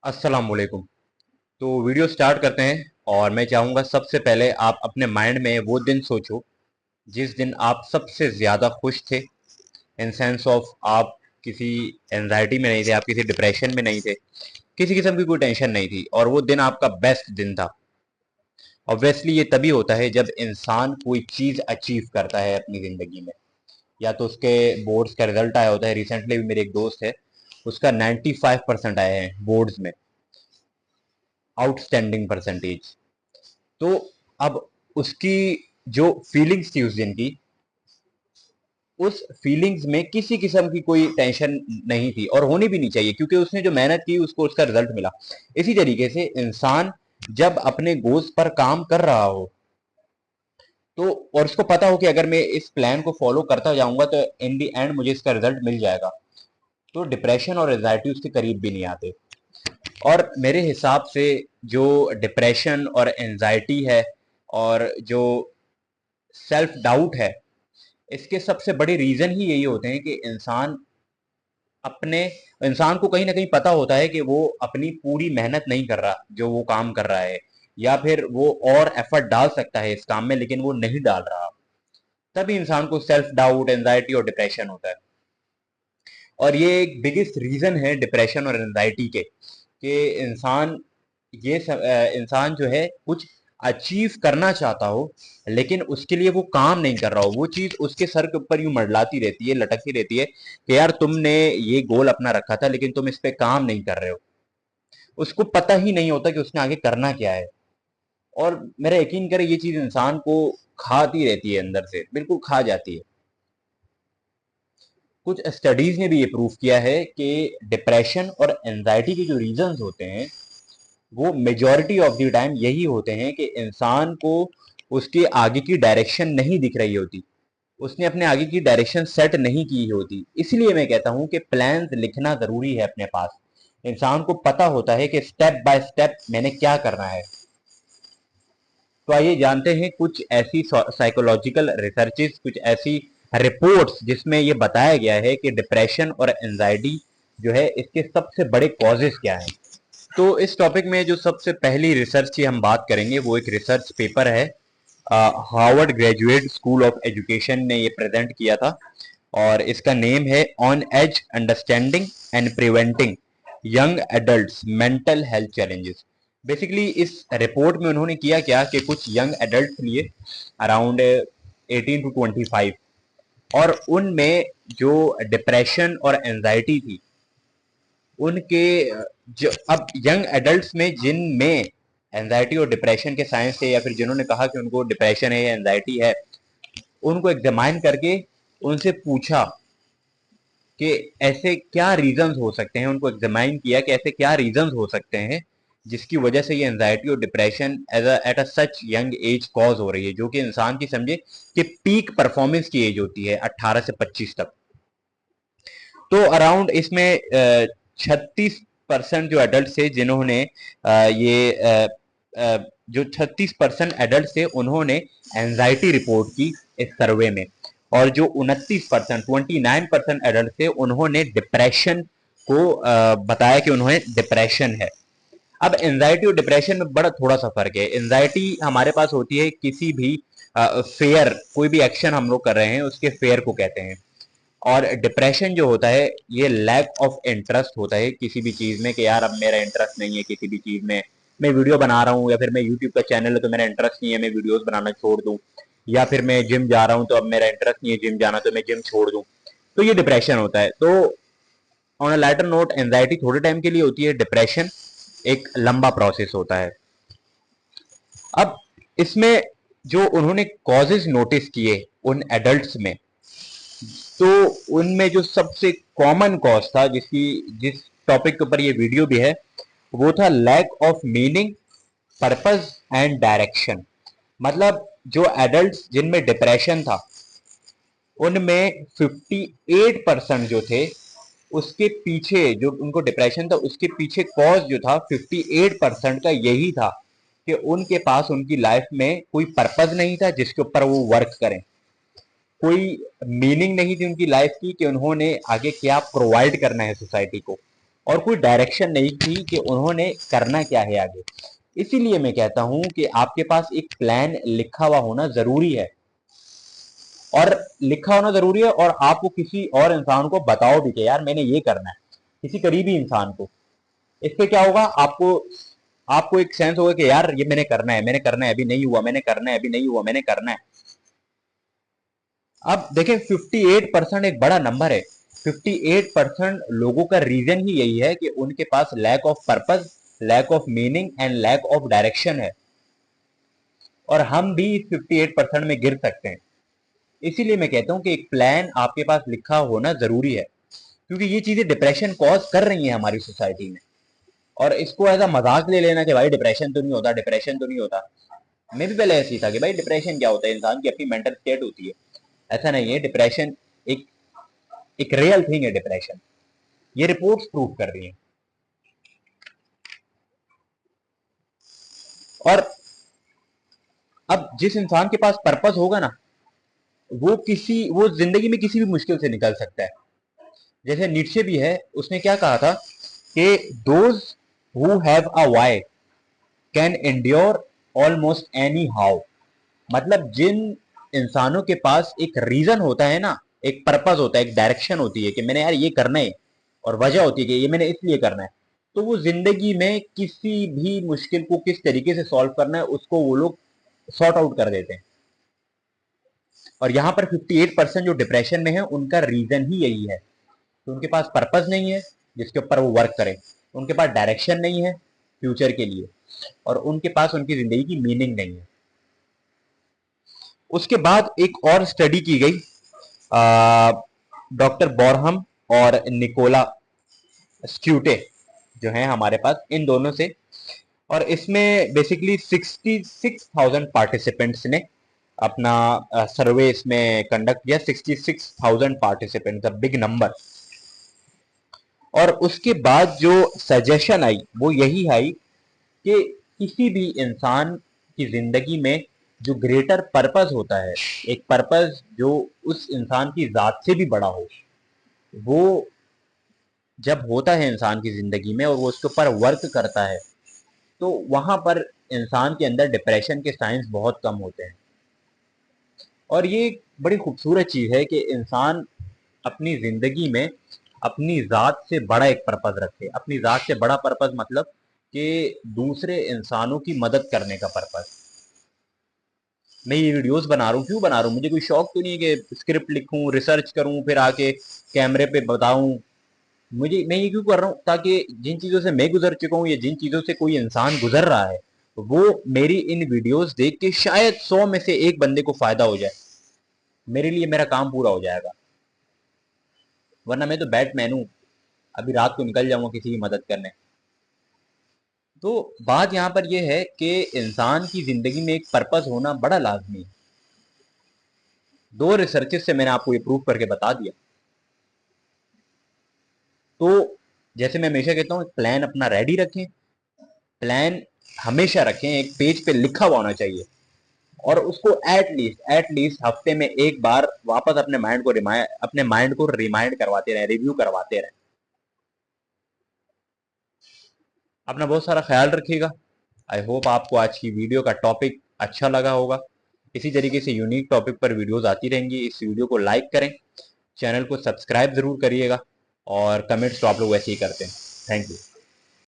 अस्सलाम वालेकुम। तो वीडियो स्टार्ट करते हैं। और मैं चाहूँगा सबसे पहले आप अपने माइंड में वो दिन सोचो जिस दिन आप सबसे ज़्यादा खुश थे, इन सेंस ऑफ आप किसी एनजाइटी में नहीं थे, आप किसी डिप्रेशन में नहीं थे, किसी किस्म की कोई टेंशन नहीं थी और वो दिन आपका बेस्ट दिन था। ऑब्वियसली ये तभी होता है जब इंसान कोई चीज़ अचीव करता है अपनी ज़िंदगी में, या तो उसके बोर्ड्स का रिजल्ट आया होता है। रिसेंटली भी मेरे एक दोस्त है, उसका 95% आए हैं बोर्ड्स में, आउटस्टैंडिंग परसेंटेज। तो अब उसकी जो फीलिंग्स थी उस दिन की, उस फीलिंग्स में किसी किस्म की कोई टेंशन नहीं थी और होनी भी नहीं चाहिए, क्योंकि उसने जो मेहनत की उसको उसका रिजल्ट मिला। इसी तरीके से इंसान जब अपने गोल्स पर काम कर रहा हो, तो और उसको पता हो कि अगर मैं इस प्लान को फॉलो करता जाऊंगा तो इन दी एंड मुझे इसका रिजल्ट मिल जाएगा, तो डिप्रेशन और एंजाइटी उसके करीब भी नहीं आते। और मेरे हिसाब से जो डिप्रेशन और एंजाइटी है और जो सेल्फ डाउट है, इसके सबसे बड़े रीजन ही यही होते हैं कि अपने इंसान को कहीं ना कहीं पता होता है कि वो अपनी पूरी मेहनत नहीं कर रहा जो वो काम कर रहा है, या फिर वो और एफर्ट डाल सकता है इस काम में लेकिन वो नहीं डाल रहा। तभी इंसान को सेल्फ डाउट, एंजाइटी और डिप्रेशन होता है। और ये एक बिगेस्ट रीजन है डिप्रेशन और एंजाइटी के, कि इंसान इंसान जो है कुछ अचीव करना चाहता हो लेकिन उसके लिए वो काम नहीं कर रहा हो, वो चीज उसके सर के ऊपर यूं मंडलाती रहती है, लटकती रहती है कि यार तुमने ये गोल अपना रखा था लेकिन तुम इस पे काम नहीं कर रहे हो। उसको पता ही नहीं होता कि उसने आगे करना क्या है। और मेरा यकीन करे, ये चीज इंसान को खाती रहती है, अंदर से बिल्कुल खा जाती है। कुछ स्टडीज ने भी ये प्रूव किया है कि डिप्रेशन और एंजाइटी के जो रीजंस होते हैं, वो मेजॉरिटी ऑफ द टाइम यही होते हैं कि इंसान को उसके आगे की डायरेक्शन नहीं दिख रही होती, उसने अपने आगे की डायरेक्शन सेट नहीं की होती। इसलिए मैं कहता हूं कि प्लान्स लिखना जरूरी है अपने पास। इंसान को पता होता है कि स्टेप बाय स्टेप मैंने क्या करना है। तो आइए जानते हैं कुछ ऐसी साइकोलॉजिकल रिसर्चेस, कुछ ऐसी रिपोर्ट्स जिसमें ये बताया गया है कि डिप्रेशन और एंजाइटी जो है इसके सबसे बड़े कॉजेस क्या हैं। तो इस टॉपिक में जो सबसे पहली रिसर्च की हम बात करेंगे वो एक रिसर्च पेपर है, Harvard graduate school of education ने ये प्रेजेंट किया था। और इसका नेम है on edge understanding and preventing young adults mental health challenges. Basically इस रिपोर्ट में उन्होंने किया क्या कि कुछ यंग एडल्ट लिए, अराउंड 18 to 25, और उनमें जो डिप्रेशन और एंजाइटी थी उनके, जो अब यंग एडल्ट्स में जिनमें एंजाइटी और डिप्रेशन के साइंस थे, या फिर जिन्होंने कहा कि उनको डिप्रेशन है या एंजाइटी है, उनको एग्जामाइन करके उनसे पूछा कि ऐसे क्या रीजंस हो सकते हैं। उनको एग्जामाइन किया कि ऐसे क्या रीजंस हो सकते हैं जिसकी वजह से ये एंजाइटी और depression at a such young age cause हो रही है, जो कि इंसान की समझे कि पीक परफॉर्मेंस की एज होती है 18 से 25 तक। तो अराउंड इसमें 36% जो एडल्ट थे जिन्होंने जो 36% एडल्ट थे उन्होंने एंजाइटी रिपोर्ट की इस सर्वे में, और जो 29% एडल्ट थे उन्होंने डिप्रेशन को बताया कि उन्हें डिप्रेशन है। अब एंजाइटी और डिप्रेशन में बड़ा थोड़ा सा फर्क है। एंजाइटी हमारे पास होती है किसी भी फेयर, कोई भी एक्शन हम लोग कर रहे हैं उसके फेयर को कहते हैं। और डिप्रेशन जो होता है ये लैक ऑफ इंटरेस्ट होता है किसी भी चीज में, कि यार अब मेरा इंटरेस्ट नहीं है किसी भी चीज में। मैं वीडियो बना रहा हूँ या फिर मैं यूट्यूब का चैनल है तो मेरा इंटरेस्ट नहीं है, मैं वीडियोस बनाना छोड़ दूं। या फिर मैं जिम जा रहा हूँ तो अब मेरा इंटरेस्ट नहीं है जिम जाना तो मैं जिम छोड़ दूं। तो ये डिप्रेशन होता है। तो on a lighter note, anxiety थोड़े टाइम के लिए होती है, डिप्रेशन एक लंबा प्रोसेस होता है। अब इसमें जो उन्होंने कॉजेज नोटिस किए उन एडल्ट्स में, तो उनमें जो सबसे कॉमन कॉज था, जिस टॉपिक के ऊपर ये वीडियो भी है, वो था lack of meaning, purpose and direction. मतलब जो एडल्ट्स जिनमें डिप्रेशन था उनमें 58% जो थे, उसके पीछे जो उनको डिप्रेशन था उसके पीछे कॉज जो था 58% का यही था कि उनके पास उनकी लाइफ में कोई पर्पस नहीं था जिसके ऊपर वो वर्क करें, कोई मीनिंग नहीं थी उनकी लाइफ की कि उन्होंने आगे क्या प्रोवाइड करना है सोसाइटी को। और कोई डायरेक्शन नहीं थी कि उन्होंने करना क्या है आगे। इसीलिए मैं कहता हूं कि आपके पास एक प्लान लिखा हुआ होना जरूरी है, और लिखा होना जरूरी है, और आप वो किसी और इंसान को बताओ भी कि यार मैंने ये करना है, किसी करीबी इंसान को। इससे क्या होगा, आपको आपको एक सेंस होगा कि यार ये मैंने करना है, मैंने करना है, अभी नहीं हुआ, मैंने करना है, अभी नहीं हुआ, मैंने करना है। अब देखें 58% एक बड़ा नंबर है। 58% लोगों का रीजन ही यही है कि उनके पास lack of purpose, lack of meaning and lack of direction है, और हम भी इस 58% में गिर सकते हैं। इसीलिए मैं कहता हूं कि एक प्लान आपके पास लिखा होना जरूरी है, क्योंकि ये चीजें डिप्रेशन कॉज कर रही हैं हमारी सोसाइटी में। और इसको ऐसा मजाक ले लेना कि भाई डिप्रेशन तो नहीं होता, डिप्रेशन तो नहीं होता। मैं भी पहले ऐसी था कि भाई डिप्रेशन क्या होता है, इंसान की अपनी मेंटल स्टेट होती है। ऐसा नहीं है, डिप्रेशन एक एक रियल थिंग है डिप्रेशन। ये रिपोर्ट्स प्रूव कर रही हैं। और अब जिस इंसान के पास पर्पस होगा ना, वो जिंदगी में किसी भी मुश्किल से निकल सकता है। जैसे नीटशे भी है, उसने क्या कहा था कि those who have a why can endure almost any how. मतलब जिन इंसानों के पास एक रीजन होता है ना, एक पर्पस होता है, एक डायरेक्शन होती है कि मैंने यार ये करना है, और वजह होती है कि ये मैंने इसलिए करना है, तो वो जिंदगी में किसी भी मुश्किल को किस तरीके से सॉल्व करना है उसको वो लोग सॉर्ट आउट कर देते हैं। और यहाँ पर 58% जो डिप्रेशन में है उनका रीजन ही यही है कि उनके पास पर्पस नहीं है जिसके ऊपर वो वर्क करें, उनके पास डायरेक्शन नहीं है फ्यूचर के लिए, और उनके पास उनकी जिंदगी की मीनिंग नहीं है। उसके बाद एक और स्टडी की गई डॉक्टर बॉरहम और निकोला स्क्यूटे जो हैं हमारे पास, इन दोनों से। और इसमें बेसिकली 66,000 पार्टिसिपेंट्स ने अपना सर्वे इसमें कंडक्ट किया। 66,000 पार्टिसिपेंट्स, अ बिग नंबर। और उसके बाद जो सजेशन आई वो यही आई कि किसी भी इंसान की जिंदगी में जो ग्रेटर पर्पस होता है, एक पर्पस जो उस इंसान की जात से भी बड़ा हो, वो जब होता है इंसान की जिंदगी में और वो उसके ऊपर वर्क करता है, तो वहां पर इंसान के अंदर डिप्रेशन के साइंस बहुत कम होते हैं। और ये एक बड़ी खूबसूरत चीज है कि इंसान अपनी जिंदगी में अपनी जात से बड़ा एक पर्पस रखे। अपनी जात से बड़ा पर्पस मतलब कि दूसरे इंसानों की मदद करने का पर्पस। मैं ये वीडियोस बना रहा हूँ, क्यों बना रहा हूँ? मुझे कोई शौक तो नहीं है कि स्क्रिप्ट लिखूं, रिसर्च करूं, फिर आके कैमरे पे बताऊं। मैं ये क्यों कर रहा हूँ, ताकि जिन चीज़ों से मैं गुजर चुका हूँ या जिन चीज़ों से कोई इंसान गुजर रहा है, वो मेरी इन वीडियोस देख के शायद 100 में से एक बंदे को फायदा हो जाए। मेरे लिए मेरा काम पूरा हो जाएगा। वरना मैं तो बैटमैन हूँ, अभी रात को निकल जाऊंगा किसी की मदद करने। तो बात यहाँ पर यह है कि इंसान की जिंदगी में एक पर्पस होना बड़ा लाजमी है। 2 रिसर्चेस से मैंने आपको ये प्रूव करके बता दिया। तो जैसे मैं हमेशा कहता हूँ, प्लान अपना रेडी रखें। प्लान हमेशा रखें, एक पेज पे लिखा हुआ होना चाहिए, और उसको एट लीस्ट हफ्ते में एक बार वापस अपने माइंड को रिमाइंड करवाते रहे, रिव्यू करवाते रहे। अपना बहुत सारा ख्याल रखिएगा। आई होप आपको आज की वीडियो का टॉपिक अच्छा लगा होगा। इसी तरीके से यूनिक टॉपिक पर वीडियोस आती रहेंगी। इस वीडियो को लाइक करें, चैनल को सब्सक्राइब जरूर करिएगा, और कमेंट्स तो आप लोग वैसे ही करते हैं। Thank you.